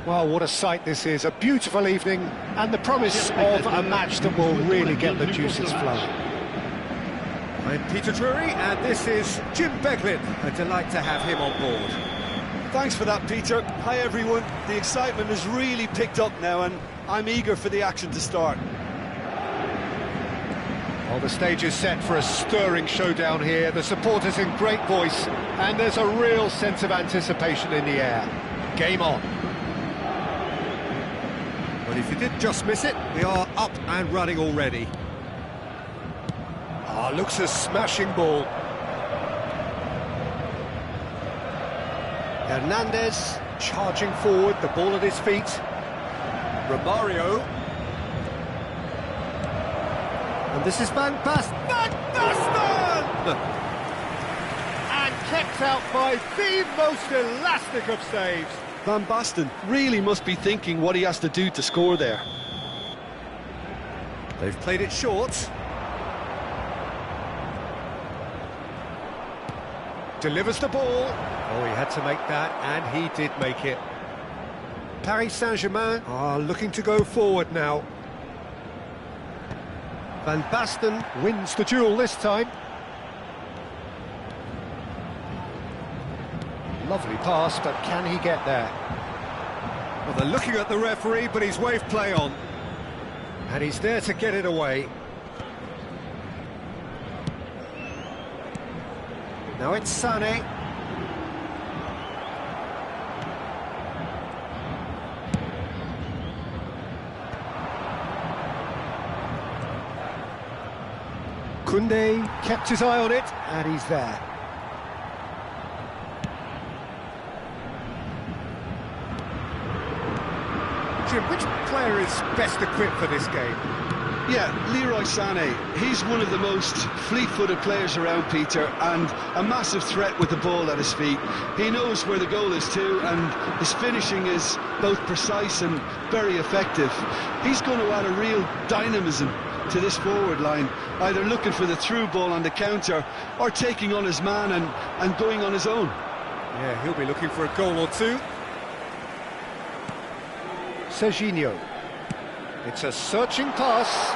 Well, what a sight this is. A beautiful evening and the promise of a match that will really get the juices flowing. I'm Peter Drury, and this is Jim Beglin. A delight to have him on board. Thanks for that, Peter. Hi, everyone. The excitement has really picked up now, and I'm eager for the action to start. Well, the stage is set for a stirring showdown here. The supporters in great voice, and there's a real sense of anticipation in the air. Game on. But if you did just miss it, we are up and running already. Looks a smashing ball. Hernandez charging forward, the ball at his feet. Romario. And this is Van Basten. Van Basten! And kept out by the most elastic of saves. Van Basten really must be thinking what he has to do to score there. They've played it short. Delivers the ball. Oh, he had to make that, and he did make it. Paris Saint-Germain are looking to go forward now. Van Basten wins the duel this time. Lovely pass, but can he get there? Well, they're looking at the referee, but he's waved play on. And he's there to get it away. Now it's Sané. Koundé kept his eye on it, and he's there. Jim, which player is best equipped for this game? Yeah, Leroy Sané. He's one of the most fleet-footed players around, Peter, and a massive threat with the ball at his feet. He knows where the goal is too, and his finishing is both precise and very effective. He's going to add a real dynamism to this forward line, either looking for the through ball on the counter or taking on his man and going on his own. Yeah, he'll be looking for a goal or two. Serginho. It's a searching pass.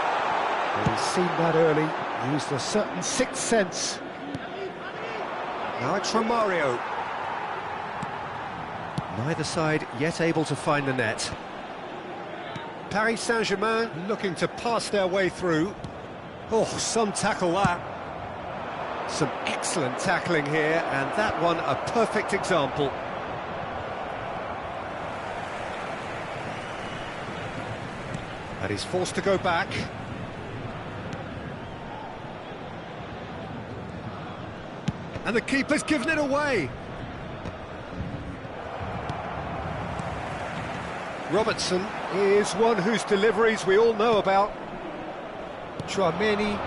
Well, he's seen that early, used a certain sixth sense. Now it's Romario. Neither side yet able to find the net. Paris Saint-Germain looking to pass their way through. Oh, some tackle that. Some excellent tackling here, and that one a perfect example. And he's forced to go back. And the keeper's given it away. Robertson is one whose deliveries we all know about. Tchouameni.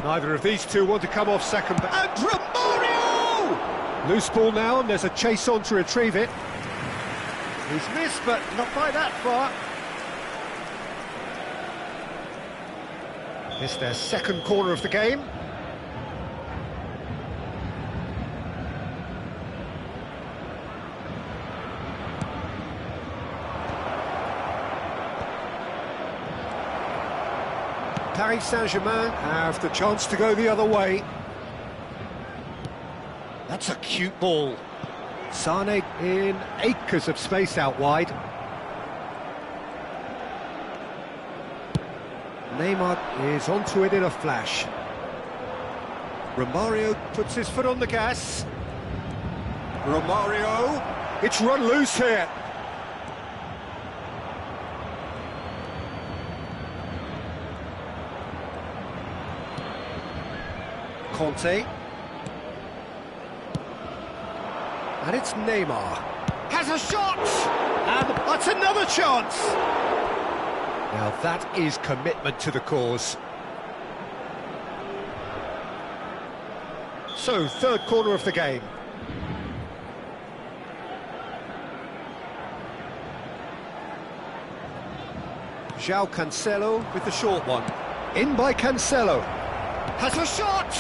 Neither of these two want to come off second. And Romario! Loose ball now, and there's a chase on to retrieve it. He's missed, but not by that far. It's their second corner of the game. Paris Saint-Germain have the chance to go the other way. That's a cute ball. Sané in acres of space out wide. Neymar is onto it in a flash. Romario puts his foot on the gas. Romario, it's run loose here. Conte. And it's Neymar. Has a shot! And that's another chance! Now that is commitment to the cause. So, third corner of the game. João Cancelo with the short one. In by Cancelo. Has a shot!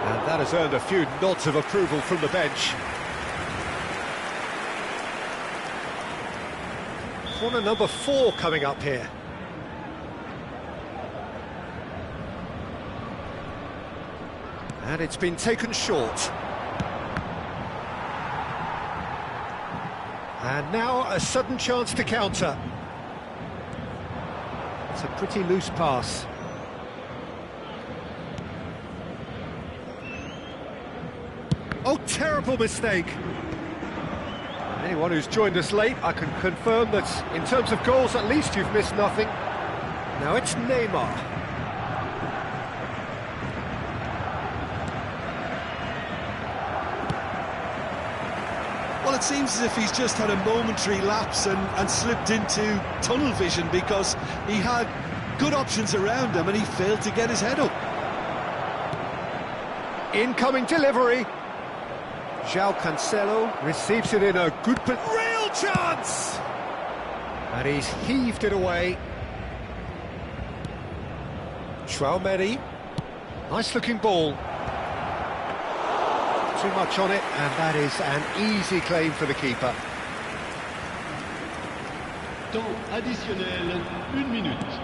And that has earned a few nods of approval from the bench. Corner number 4 coming up here. And it's been taken short. And now a sudden chance to counter. It's a pretty loose pass. Oh, terrible mistake. Anyone who's joined us late, I can confirm that in terms of goals, at least you've missed nothing. Now it's Neymar. Well, it seems as if he's just had a momentary lapse and slipped into tunnel vision, because he had good options around him and he failed to get his head up. Incoming delivery. João Cancelo receives it in a good real chance! And he's heaved it away. Tchouaméni. Nice looking ball. Too much on it, and that is an easy claim for the keeper. Temps additionnel, 1 minute.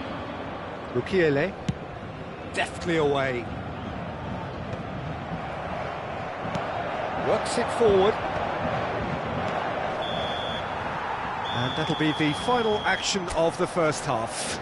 Mukiele. Deftly away. Works it forward. And that'll be the final action of the first half.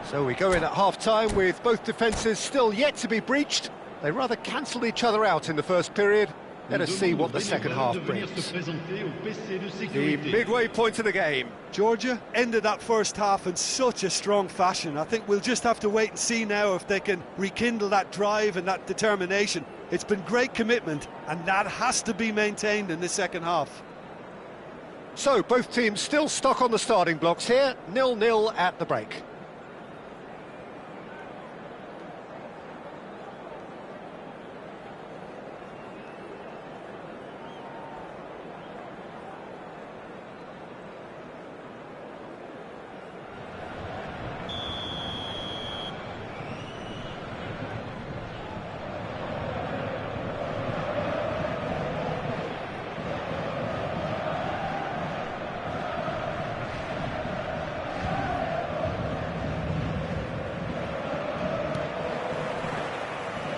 So we go in at half-time with both defences still yet to be breached. They rather cancelled each other out in the first period. Let us see what the second half brings. The midway point of the game. Georgia ended that first half in such a strong fashion. I think we'll just have to wait and see now if they can rekindle that drive and that determination. It's been great commitment, and that has to be maintained in the second half. So, both teams still stuck on the starting blocks here, 0-0 at the break.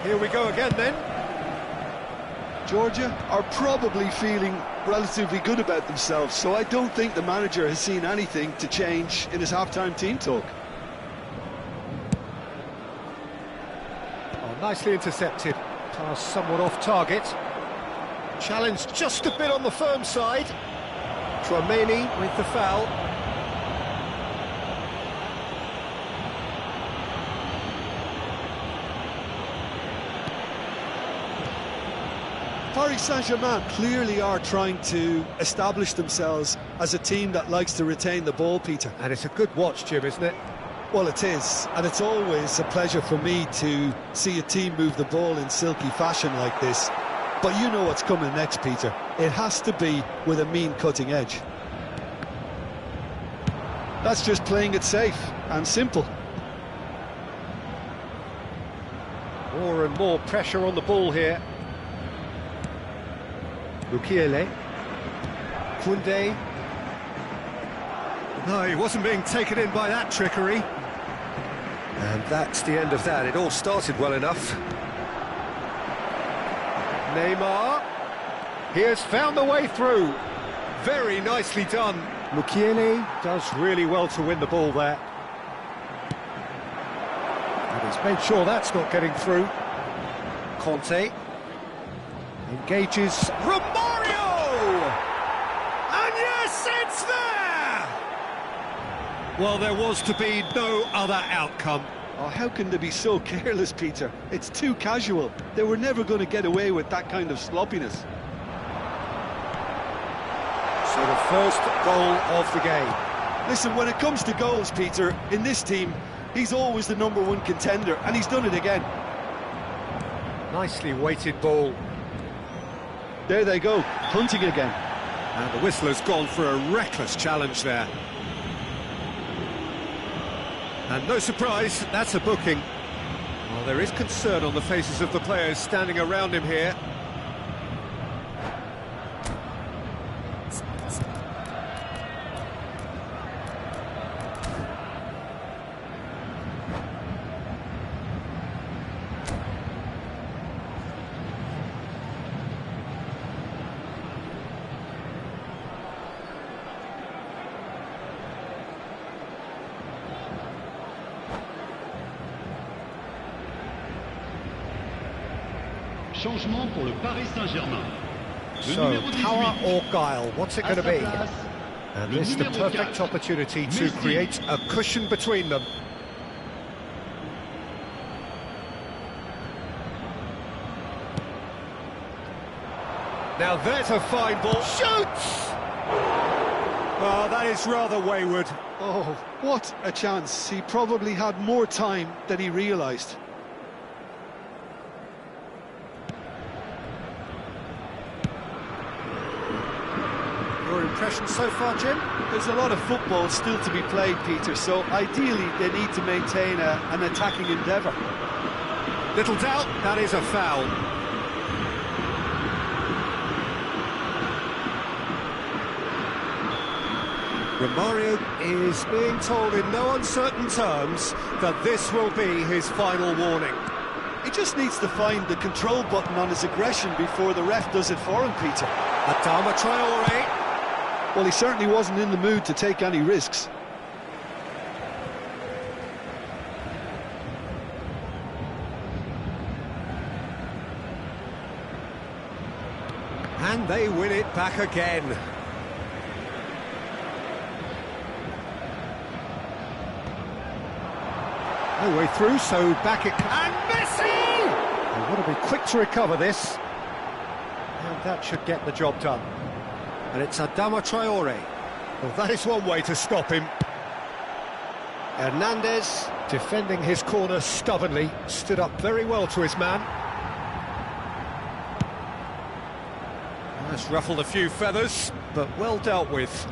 Here we go again then. Georgia are probably feeling relatively good about themselves, so I don't think the manager has seen anything to change in his half-time team talk. Oh, nicely intercepted. Pass somewhat off target. Challenged just a bit on the firm side. Tchouaméni with the foul. Paris Saint-Germain clearly are trying to establish themselves as a team that likes to retain the ball, Peter. And it's a good watch, Jim, isn't it? Well, it is, and it's always a pleasure for me to see a team move the ball in silky fashion like this. But you know what's coming next, Peter. It has to be with a mean cutting edge. That's just playing it safe and simple. More and more pressure on the ball here. Mukiele. Koundé. No, he wasn't being taken in by that trickery. And that's the end of that. It all started well enough. Neymar. He has found the way through. Very nicely done. Mukiele does really well to win the ball there. And he's made sure that's not getting through. Conte. Engages Romario! And yes, it's there! Well, there was to be no other outcome. Oh, how can they be so careless, Peter? It's too casual. They were never going to get away with that kind of sloppiness. So the first goal of the game. Listen, when it comes to goals, Peter, in this team, he's always the #1 contender, and he's done it again. Nicely weighted ball. There they go, hunting again. And the whistle has gone for a reckless challenge there. And no surprise, that's a booking. Well, there is concern on the faces of the players standing around him here. Changement pour le Paris Saint-Germain. So, power or guile, what's it going to be? And Le this is the numéro perfect 4, opportunity to Messi. create a cushion between them. Now there's a fine ball. Shoots! Oh, that is rather wayward. Oh, what a chance. He probably had more time than he realised. Your impression so far, Jim? There's a lot of football still to be played, Peter, so ideally they need to maintain an attacking endeavour. Little doubt, that is a foul. Romario is being told in no uncertain terms that this will be his final warning. He just needs to find the control button on his aggression before the ref does it for him, Peter. Adama Traore. Well, he certainly wasn't in the mood to take any risks. And they win it back again. No way through, so back it... And Messi! They want to be quick to recover this. And that should get the job done. And it's Adama Traore. Well, that is one way to stop him. Hernandez, defending his corner stubbornly, stood up very well to his man. That's ruffled a few feathers, but well dealt with.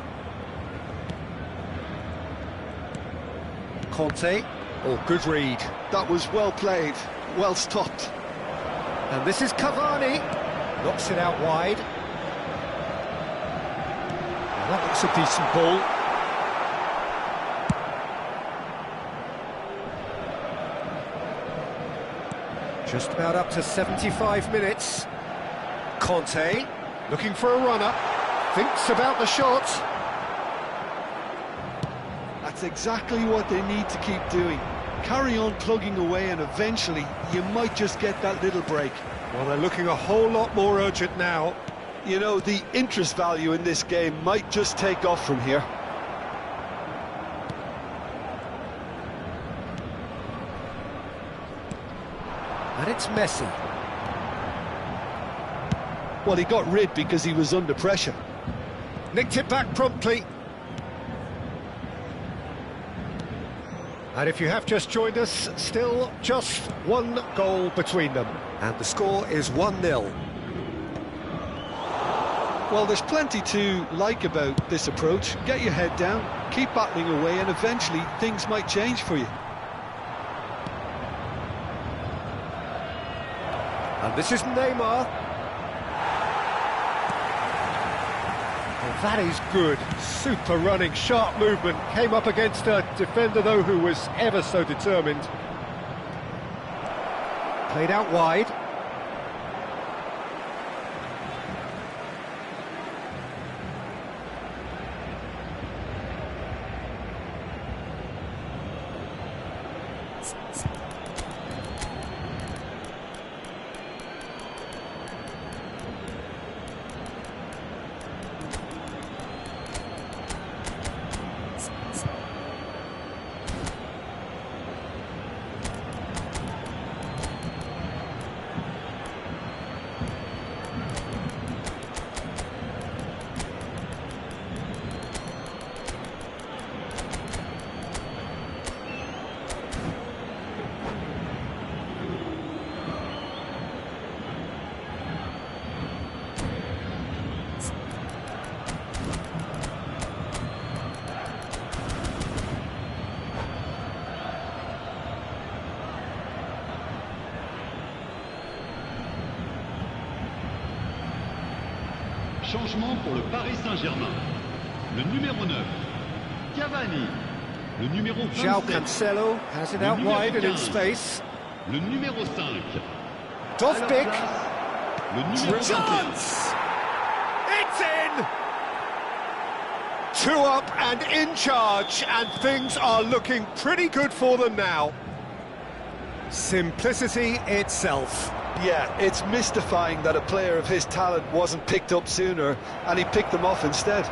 Conte, oh, good read. That was well played, well stopped. And this is Cavani, knocks it out wide. Well, that looks a decent ball. Just about up to 75 minutes. Conte, looking for a runner, thinks about the shot. That's exactly what they need to keep doing. Carry on plugging away and eventually you might just get that little break. Well, they're looking a whole lot more urgent now. You know, the interest value in this game might just take off from here. And it's Messi. Well, he got rid because he was under pressure. Nicked it back promptly. And if you have just joined us, still just one goal between them. And the score is 1-0. Well, there's plenty to like about this approach. Get your head down, keep battling away, and eventually things might change for you. And this is Neymar. Well, that is good. Super running, sharp movement. Came up against a defender, though, who was ever so determined. Played out wide. Changement pour le Paris Saint-Germain. Le numéro 9, Cavani. Le numéro 27, João Cancelo has it out wide and in space. le numéro 5, Dovbyk. le numéro 21. Chance! It's in! 2 up and in charge, and things are looking pretty good for them now. Simplicity itself. Yeah, it's mystifying that a player of his talent wasn't picked up sooner, and he picked them off instead.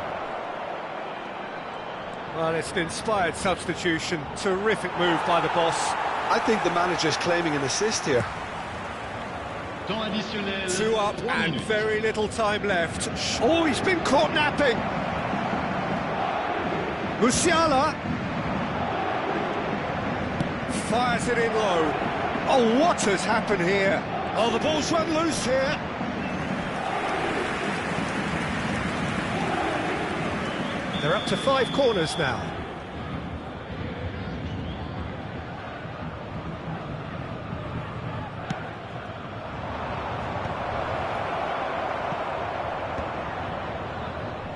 Well, it's an inspired substitution. Terrific move by the boss. I think the manager's claiming an assist here. Temps additionnel. 2 up 3 and minutes. very little time left. Oh, he's been caught napping. Musiala fires it in low. Oh, what has happened here? Oh, the ball's run loose here. They're up to 5 corners now.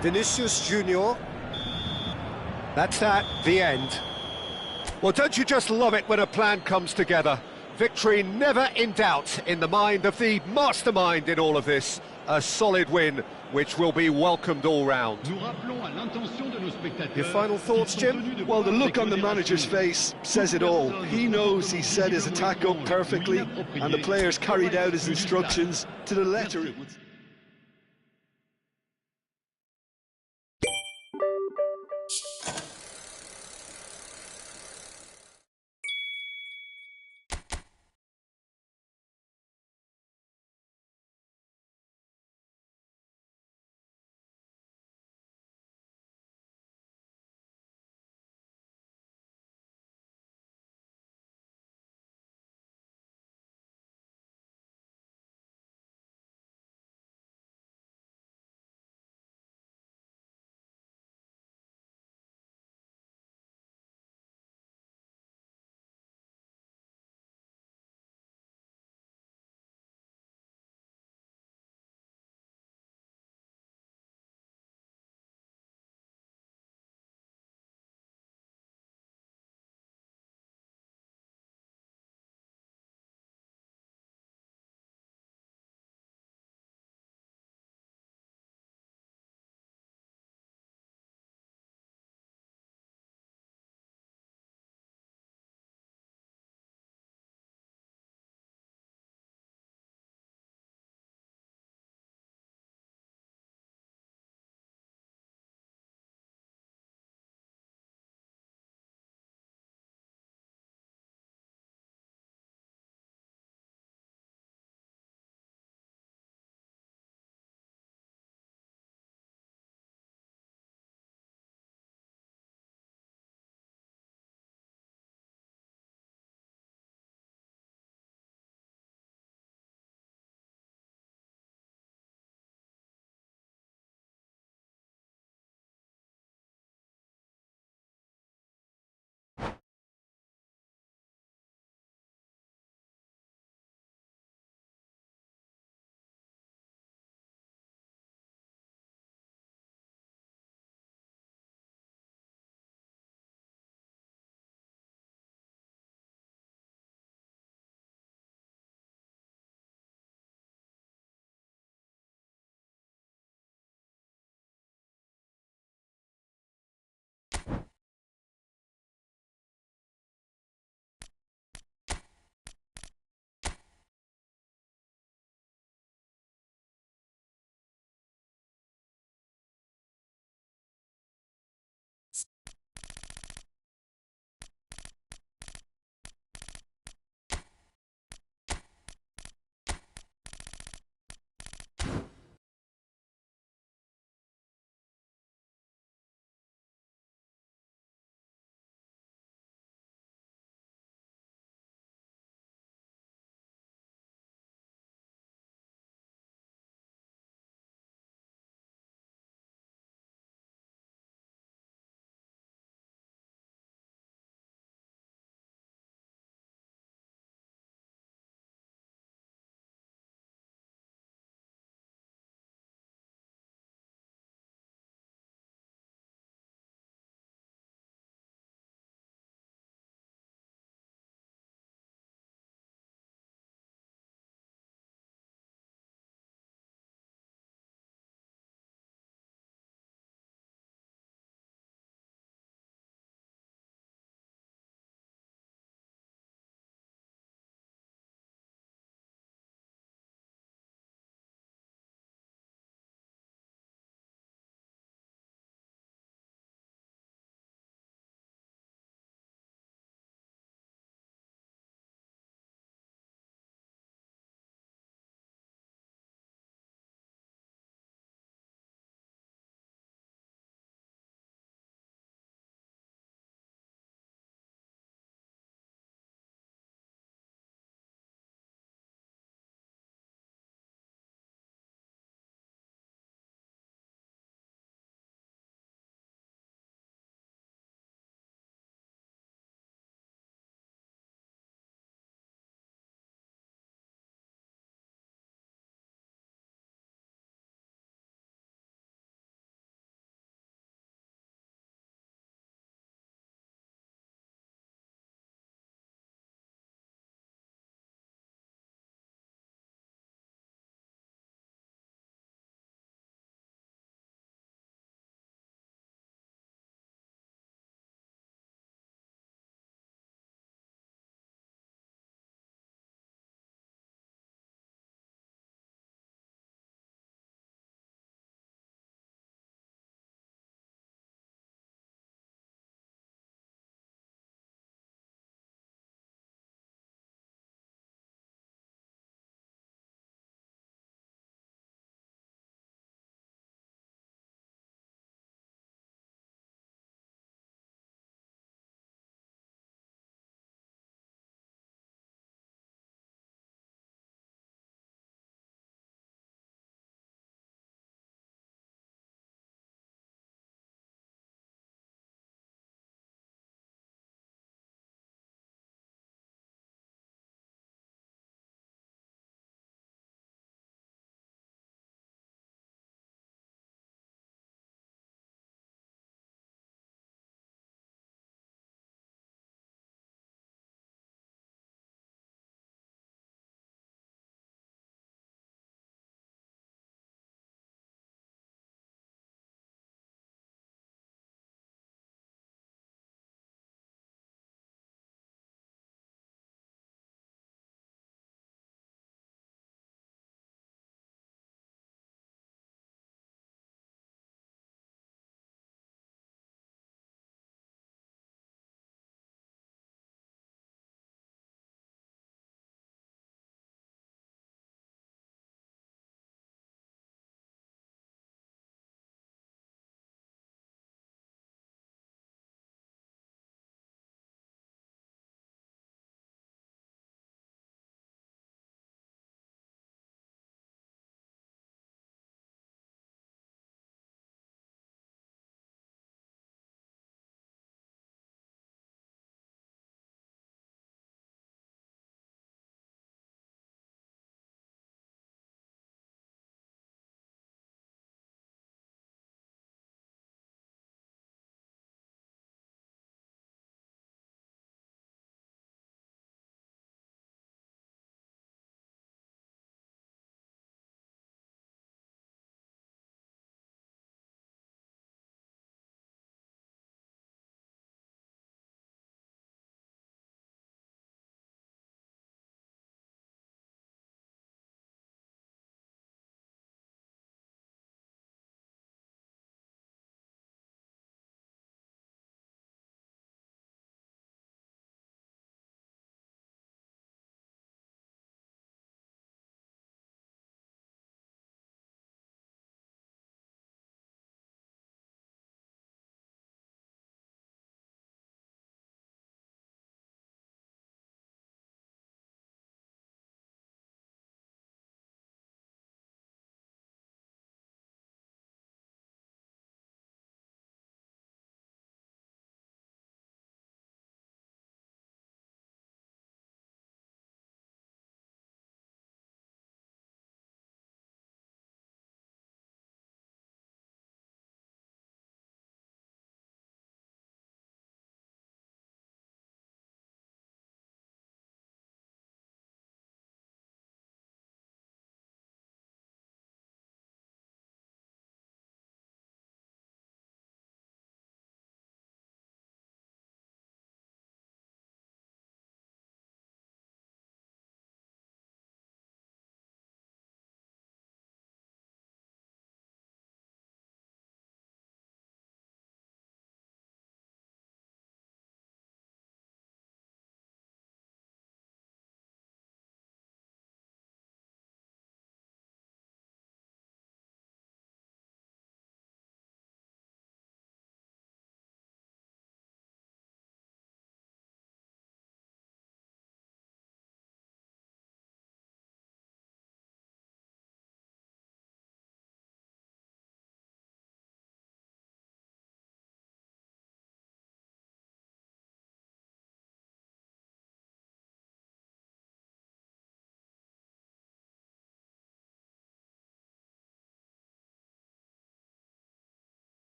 Vinicius Junior. That's that, the end. Well, don't you just love it when a plan comes together? Victory never in doubt in the mind of the mastermind in all of this. A solid win, which will be welcomed all round. Nous rappelons à l'intention de nos spectateurs. Your final thoughts, qu'ils sont Jim? tenus de Well, the voir look on the ces manager's face says it all. He knows he set his attack up perfectly, and the players carried out his instructions to the letter. It would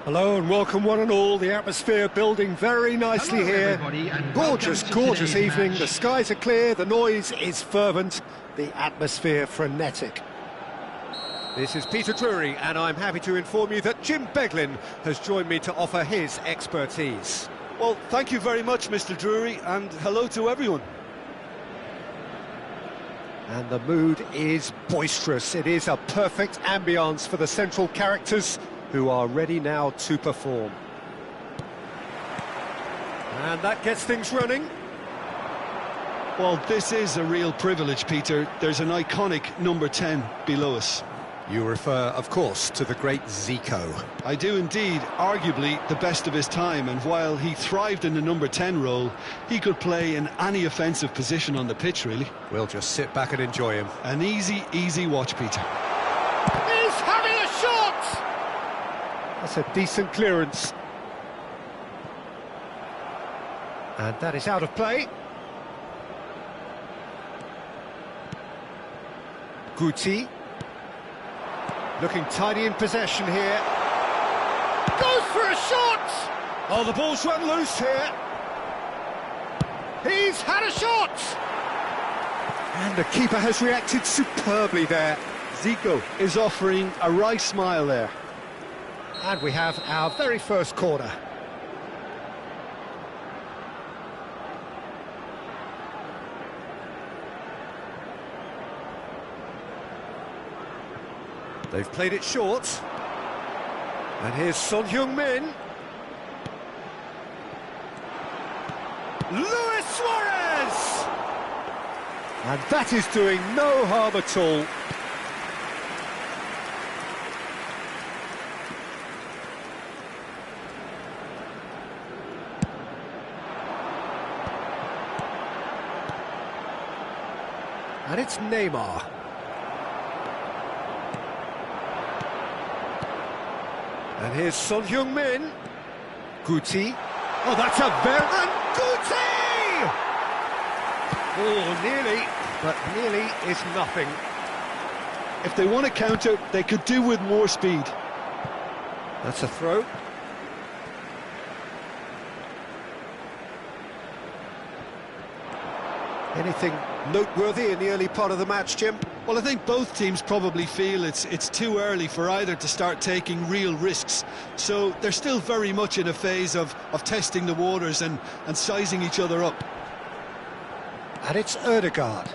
Hello and welcome one and all. The atmosphere building very nicely here. Gorgeous, gorgeous evening. The skies are clear, the noise is fervent, the atmosphere frenetic. This is Peter Drury and I'm happy to inform you that Jim Beglin has joined me to offer his expertise. Well, thank you very much, Mr. Drury, and hello to everyone. And the mood is boisterous. It is a perfect ambience for the central characters, who are ready now to perform. And that gets things running. Well, this is a real privilege, Peter. There's an iconic number 10 below us. You refer, of course, to the great Zico. I do indeed, arguably the best of his time, and while he thrived in the number 10 role, he could play in any offensive position on the pitch, really. We'll just sit back and enjoy him. An easy watch, Peter. He's having a shot! That's a decent clearance. And that is out of play. Guti. Looking tidy in possession here. Goes for a shot! Oh, the ball's run loose here. He's had a shot! And the keeper has reacted superbly there. Zico is offering a wry smile there. And we have our very first corner. They've played it short. And here's Son Heung-min. Luis Suarez! And that is doing no harm at all. And it's Neymar. And here's Son Heung-min. Guti. Oh, that's a very... And Guti! Oh, nearly, but nearly is nothing. If they want to counter, they could do with more speed. That's a throw. Anything noteworthy in the early part of the match, Jim? Well, I think both teams probably feel it's too early for either to start taking real risks. So they're still very much in a phase of testing the waters and sizing each other up. And it's Ødegaard.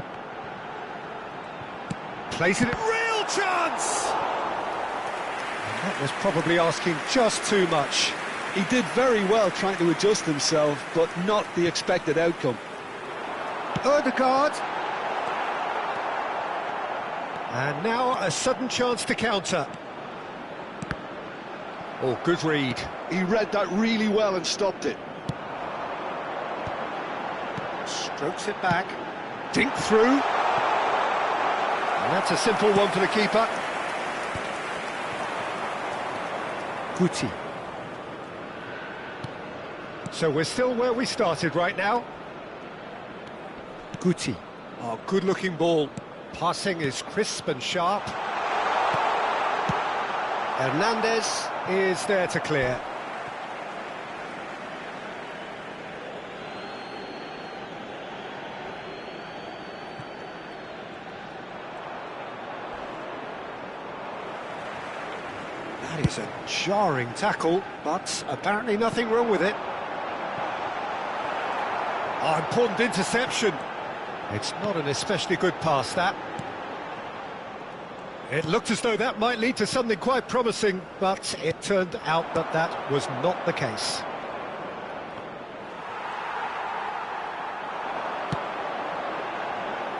Plays it in real chance! And that was probably asking just too much. He did very well trying to adjust himself, but not the expected outcome. Ødegaard. And now a sudden chance to counter. Oh, good read. He read that really well and stopped it. Strokes it back. Dink through. And that's a simple one for the keeper. Guti. So we're still where we started right now. Guti. Oh, good-looking ball. Passing is crisp and sharp. Hernandez is there to clear. That is a jarring tackle, but apparently nothing wrong with it. Oh, important interception. It's not an especially good pass, that. It looked as though that might lead to something quite promising, but it turned out that that was not the case.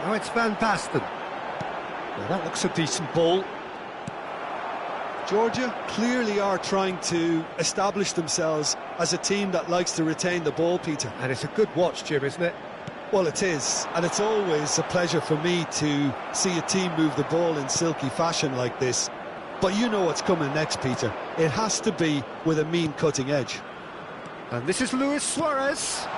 Now it's Van Basten. Now that looks a decent ball. Georgia clearly are trying to establish themselves as a team that likes to retain the ball, Peter. And it's a good watch, Jim, isn't it? Well, it is, and it's always a pleasure for me to see a team move the ball in silky fashion like this. But you know what's coming next, Peter. It has to be with a mean cutting edge. And this is Luis Suarez.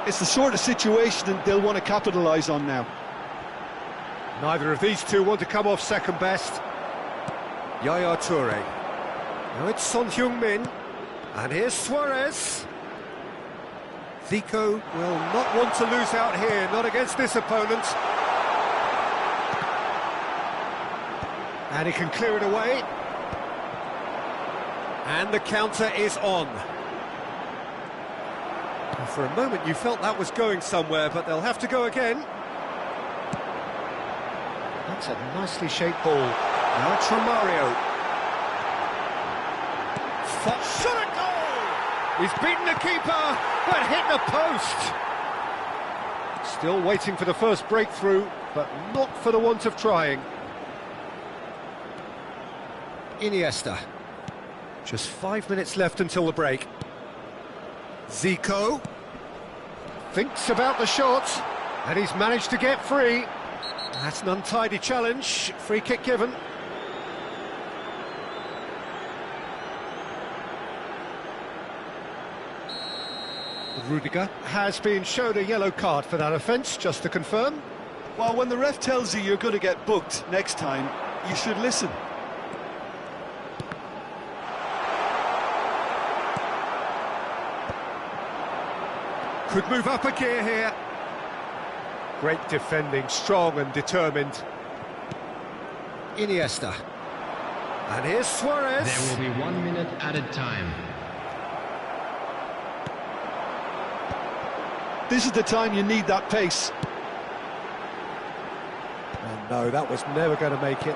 It's the sort of situation that they'll want to capitalise on now. Neither of these two want to come off second best. Yaya Toure. Now it's Son Heung-min. And here's Suarez. Zico will not want to lose out here, not against this opponent. And he can clear it away. And the counter is on. And for a moment you felt that was going somewhere, but they'll have to go again. That's a nicely shaped ball. Now it's Romario. Shot a goal! He's beaten the keeper, but hit the post. Still waiting for the first breakthrough, but not for the want of trying. Iniesta. Just 5 minutes left until the break. Zico thinks about the shot, and he's managed to get free. That's an untidy challenge. Free kick given. Rudiger has been shown a yellow card for that offence, just to confirm. Well, when the ref tells you you're going to get booked next time, you should listen. Could move up a gear here. Great defending, strong and determined. Iniesta. And here's Suarez. There will be 1 minute added time. This is the time you need that pace. And no, that was never going to make it.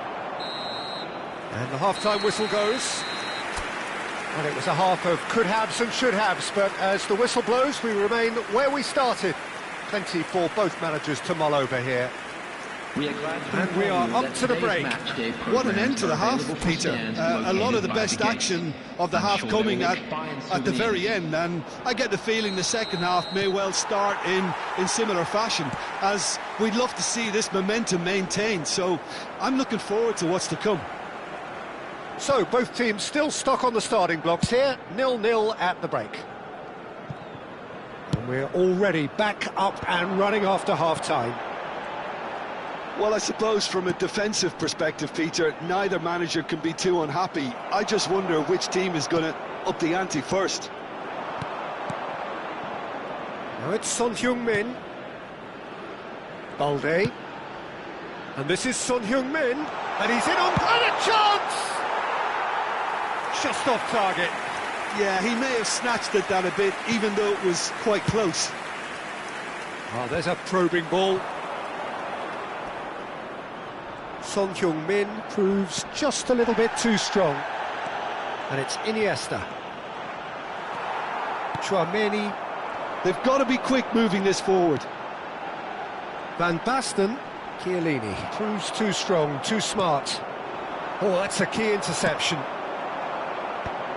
And the half-time whistle goes. And it was a half of could-haves and should-haves, but as the whistle blows, we remain where we started. Plenty for both managers to mull over here. And we are up to the break. What an end to the half, Peter. A lot of the best action of the half coming at the very end, and I get the feeling the second half may well start in similar fashion, as we'd love to see this momentum maintained, so I'm looking forward to what's to come. So, both teams still stuck on the starting blocks here, 0-0 at the break. And we're already back up and running after half-time. Well, I suppose from a defensive perspective, Peter, neither manager can be too unhappy. I just wonder which team is going to up the ante first. Now it's Son Heung-min. Balde. And this is Son Heung-min. And he's in on... And a chance! Just off target. Yeah, he may have snatched it down a bit, even though it was quite close. Oh, there's a probing ball. Son Heung-min proves just a little bit too strong. And it's Iniesta. Tchouaméni. They've got to be quick moving this forward. Van Basten. Chiellini proves too strong, too smart. Oh, that's a key interception.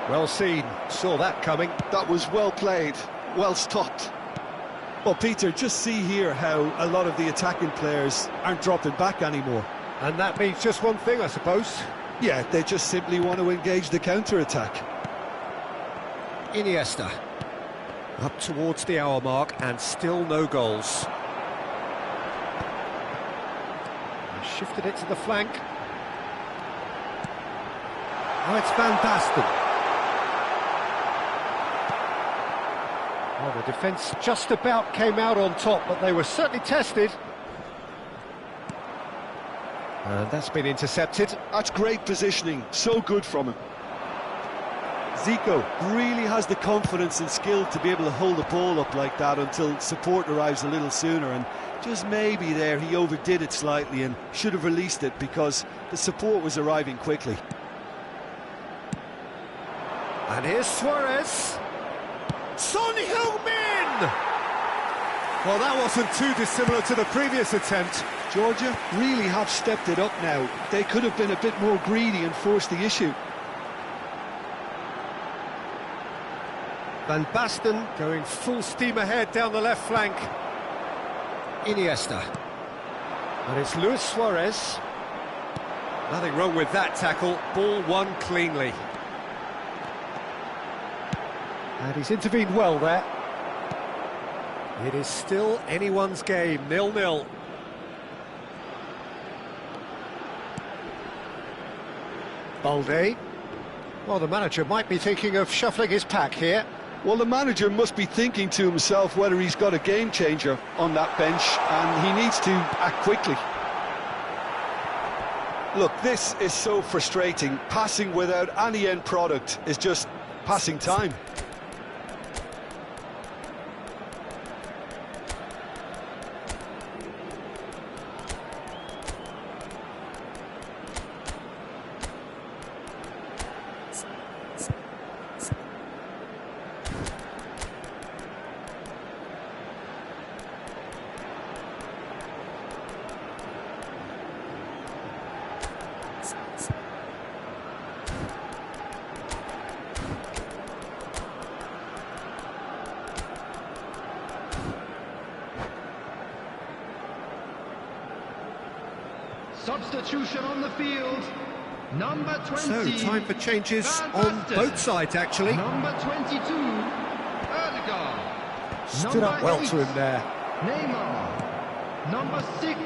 Well seen, saw that coming. That was well played, well stopped. Well, Peter, just see here how a lot of the attacking players aren't dropping back anymore. And that means just one thing, I suppose. Yeah, they just simply want to engage the counter-attack. Iniesta. Up towards the hour mark and still no goals. He shifted it to the flank. Now it's Van Basten. Well, the defence just about came out on top, but they were certainly tested. And that's been intercepted. That's great positioning, so good from him. Zico really has the confidence and skill to be able to hold the ball up like that until support arrives a little sooner, and just maybe there he overdid it slightly and should have released it because the support was arriving quickly. And here's Suarez. Son Heung-min! Well, that wasn't too dissimilar to the previous attempt. Georgia really have stepped it up now. They could have been a bit more greedy and forced the issue. Van Basten going full steam ahead down the left flank. Iniesta. And it's Luis Suarez. Nothing wrong with that tackle. Ball won cleanly. And he's intervened well there. It is still anyone's game, 0-0. Balde. Well, the manager might be thinking of shuffling his pack here. Well, the manager must be thinking to himself whether he's got a game changer on that bench, and he needs to act quickly. Look, this is so frustrating. Passing without any end product is just passing time. Substitution on the field. Number 20. So, time for changes on both sides, actually. Number 22, Ødegaard. Stood up well to him there. Neymar. Number 6,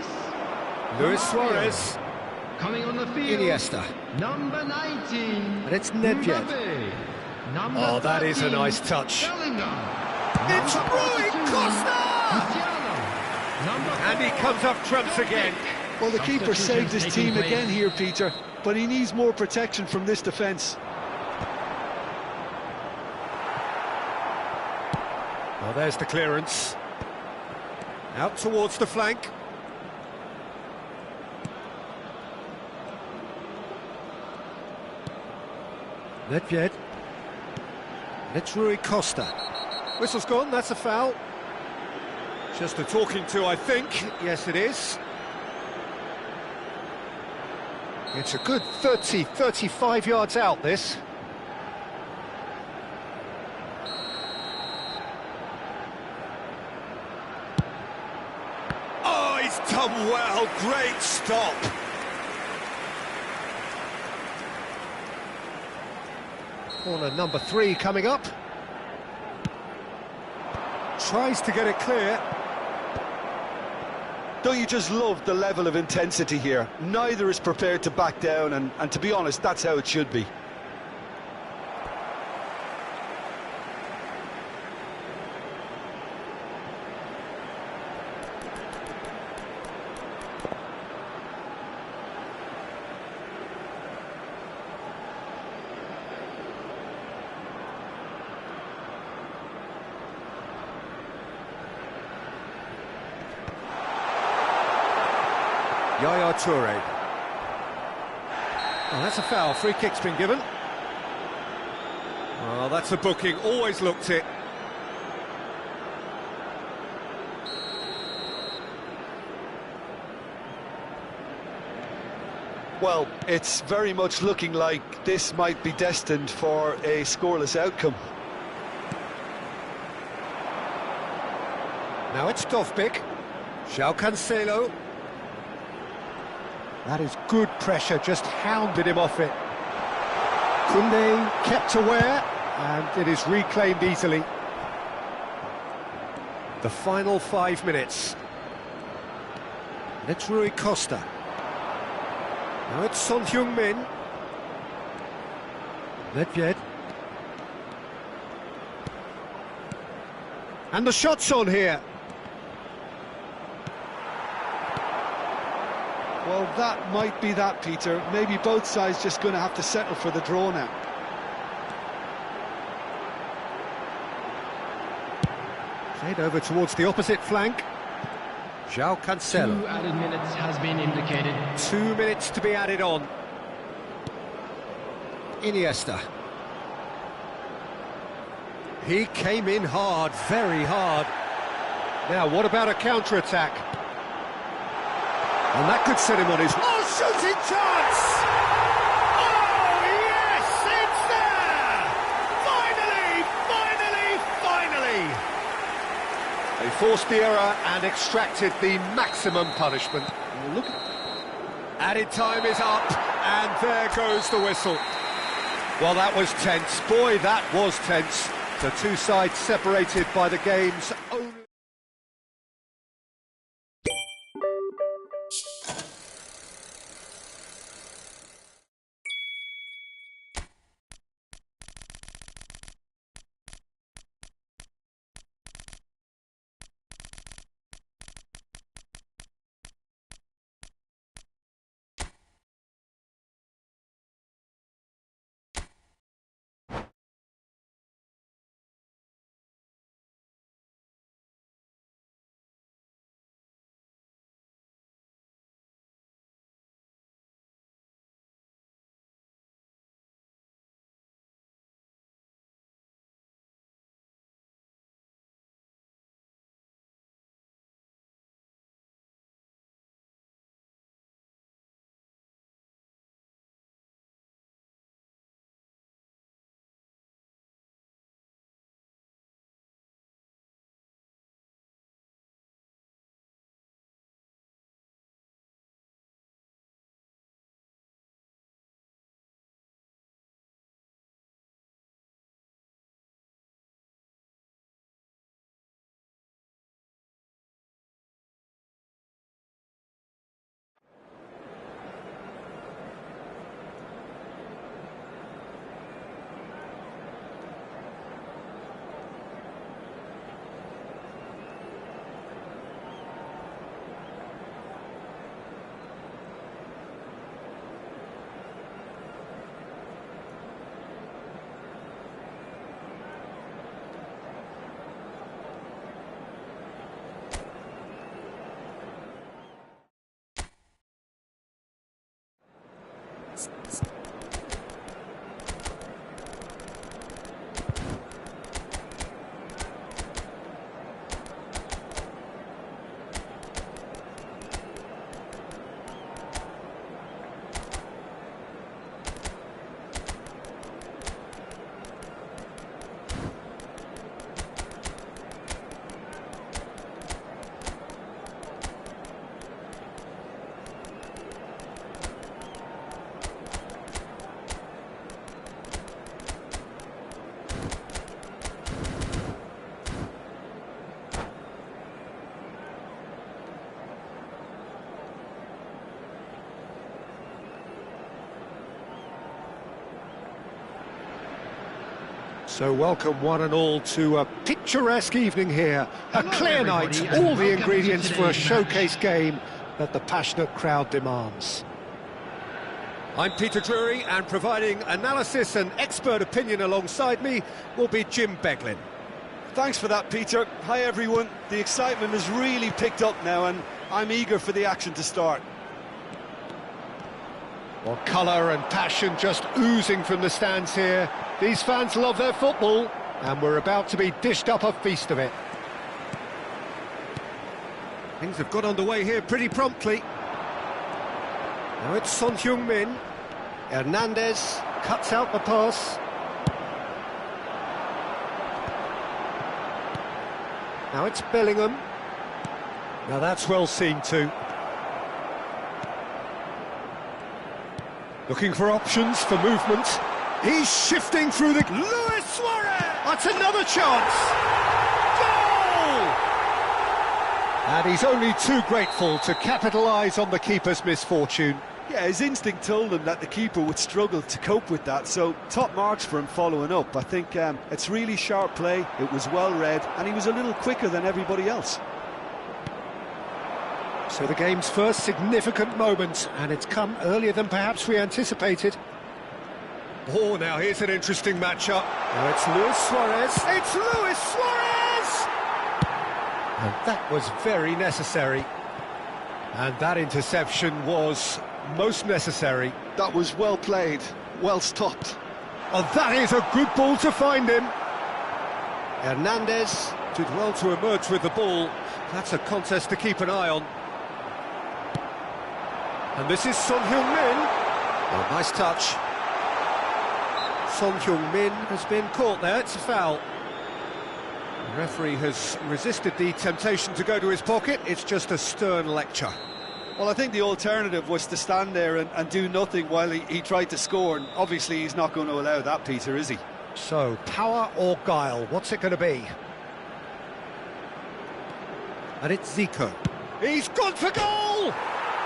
Luis Mario. Suarez. Coming on the field. Iniesta. Number 19. And it's Nedved. Mbappe. Number Oh, that is a 13, nice touch. Bellingham. It's Number Rui 42, Costa! Cristiano. Number And he comes up trumps again. Well, the keeper saved his team again here, Peter, but he needs more protection from this defence. Well, there's the clearance. Out towards the flank. Nedved. It's Rui Costa. Whistle's gone, that's a foul. Just a talking to, I think. Yes, it is. It's a good 30, 35 yards out, this. Oh, he's done well. Great stop. Corner number 3 coming up. Tries to get it clear. Don't you just love the level of intensity here? Neither is prepared to back down, and to be honest, that's how it should be. Yaya Toure. Oh, that's a foul. Free kick's been given. Well, that's a booking. Always looked it. Well, it's very much looking like this might be destined for a scoreless outcome. Now it's Dovbyk. João Cancelo. That is good pressure, just hounded him off it. Koundé kept aware, and it is reclaimed easily. The final 5 minutes. It's Rui Costa. Now it's Son Heung-min. Nedved. And the shot's on here. Well, that might be that, Peter. Maybe both sides just going to have to settle for the draw now. Played over towards the opposite flank. João Cancelo. 2 added minutes has been indicated. 2 minutes to be added on. Iniesta. He came in hard, very hard. Now, what about a counter-attack? And that could set him on his... Oh, shooting chance! Oh, yes, it's there! Finally! They forced the error and extracted the maximum punishment. Look. Added time is up, and there goes the whistle. Well, that was tense. Boy, that was tense. The two sides separated by the game's only... So welcome one and all to a picturesque evening here. A clear night, all the ingredients for a showcase game that the passionate crowd demands. I'm Peter Drury, and providing analysis and expert opinion alongside me will be Jim Beglin. Thanks for that, Peter. Hi, everyone. The excitement has really picked up now, and I'm eager for the action to start. Well, colour and passion just oozing from the stands here. These fans love their football, and we're about to be dished up a feast of it. Things have got underway here pretty promptly. Now it's Son Heung-min. Hernandez cuts out the pass. Now it's Bellingham. Now that's well seen too. Looking for options for movement. He's shifting through the... Luis Suarez! That's another chance! Goal! And he's only too grateful to capitalise on the keeper's misfortune. Yeah, his instinct told him that the keeper would struggle to cope with that, so top marks for him following up. I think it's really sharp play, it was well read, and he was a little quicker than everybody else. So the game's first significant moment, and it's come earlier than perhaps we anticipated. Oh, now here's an interesting matchup. Now it's Luis Suarez. It's Luis Suarez! And that was very necessary. And that interception was most necessary. That was well played, well stopped. Oh, that is a good ball to find him. Hernandez did well to emerge with the ball. That's a contest to keep an eye on. And this is Son Heung-min. Oh, nice touch. Son Heung-min has been caught there, it's a foul. The referee has resisted the temptation to go to his pocket, it's just a stern lecture. Well, I think the alternative was to stand there and do nothing while he tried to score, and obviously he's not going to allow that, Peter, is he? So, power or guile, what's it going to be? And it's Zico. He's gone for goal!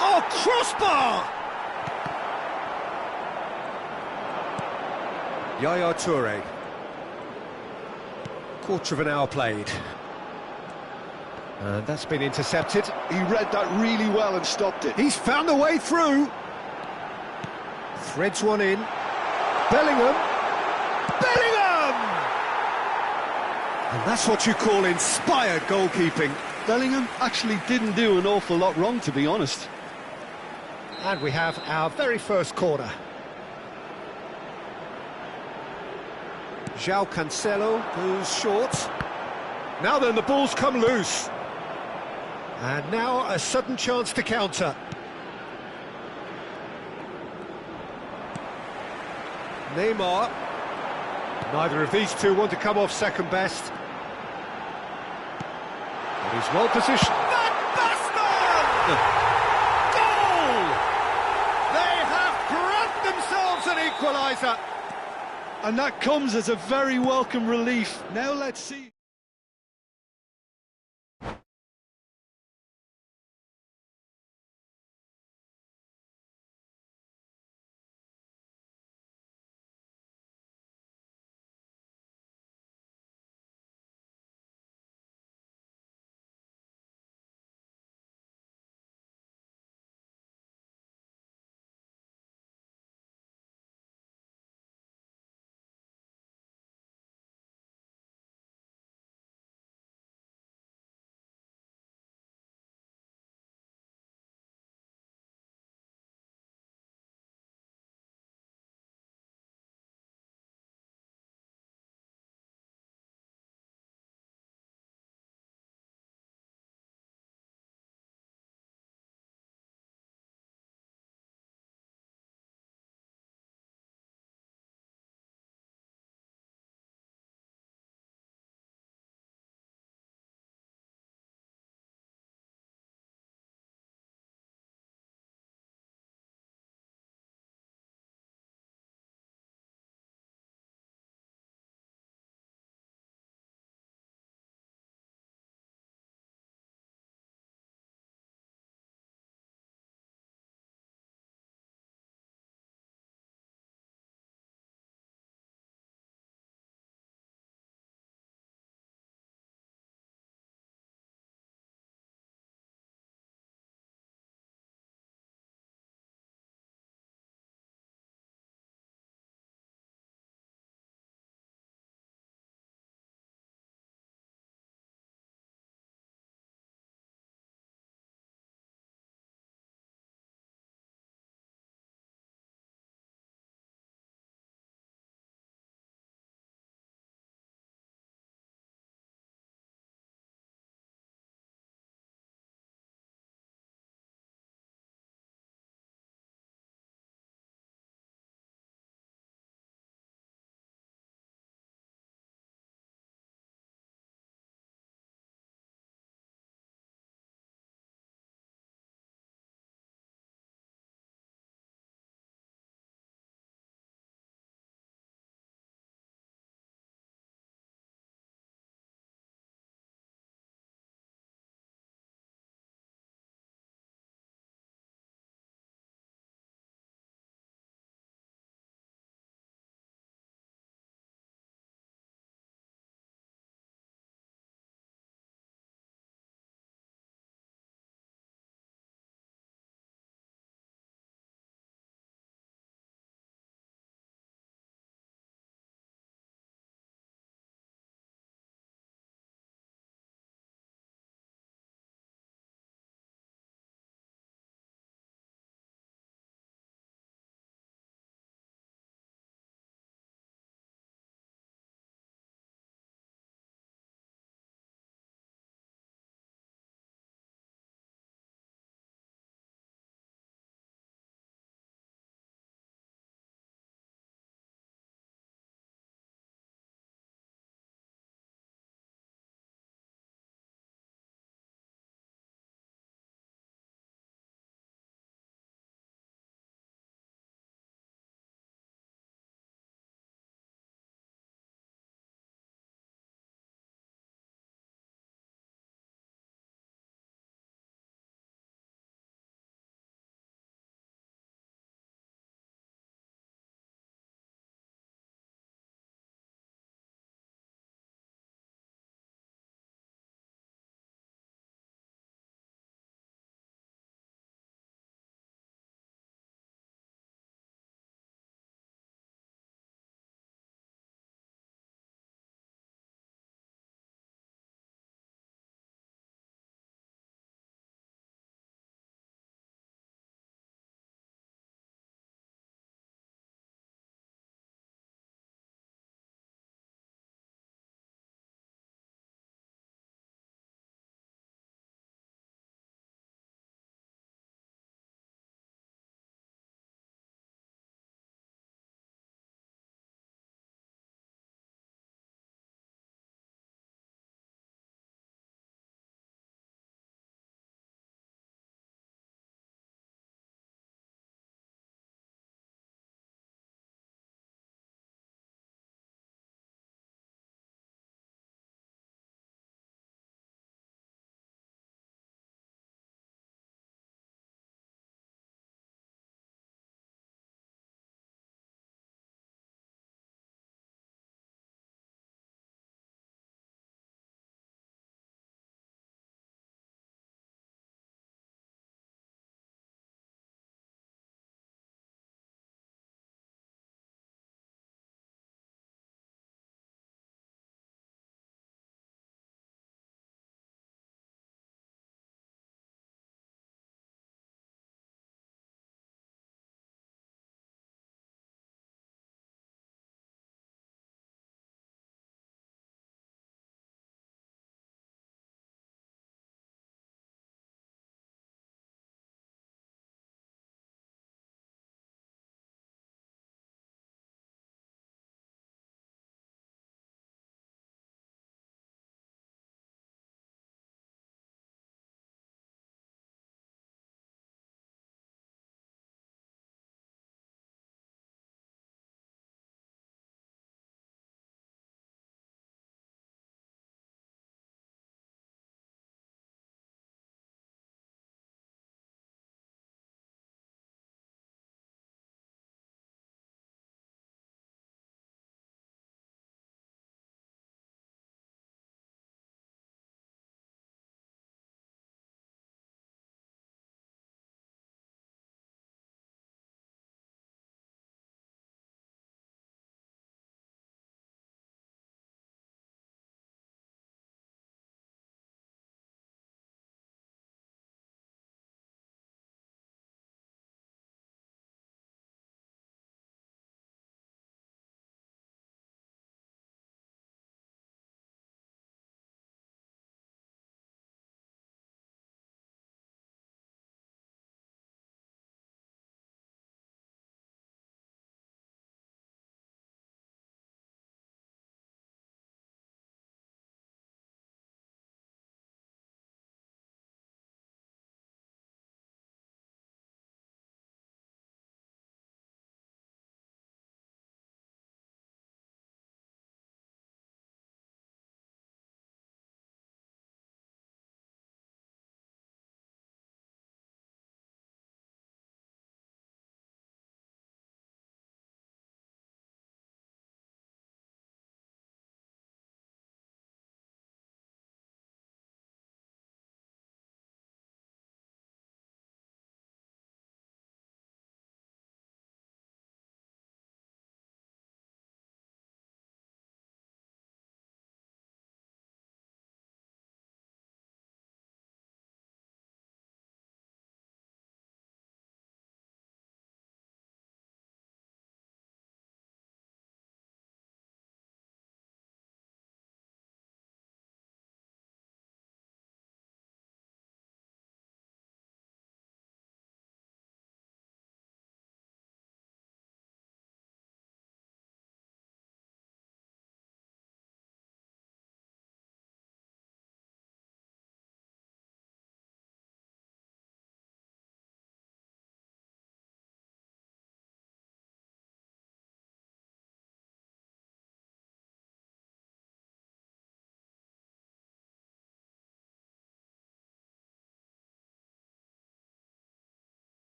Oh, crossbar! Yaya Toure. Quarter of an hour played. And that's been intercepted. He read that really well and stopped it. He's found a way through. Threads one in. Bellingham. Bellingham! And that's what you call inspired goalkeeping. Bellingham actually didn't do an awful lot wrong, to be honest. And we have our very first corner. João Cancelo goes short. Now then, the ball's come loose. And now a sudden chance to counter. Neymar. Neither of these two want to come off second best. But he's well positioned. Van Basten! Goal! They have grabbed themselves an equaliser. And that comes as a very welcome relief. Now let's see.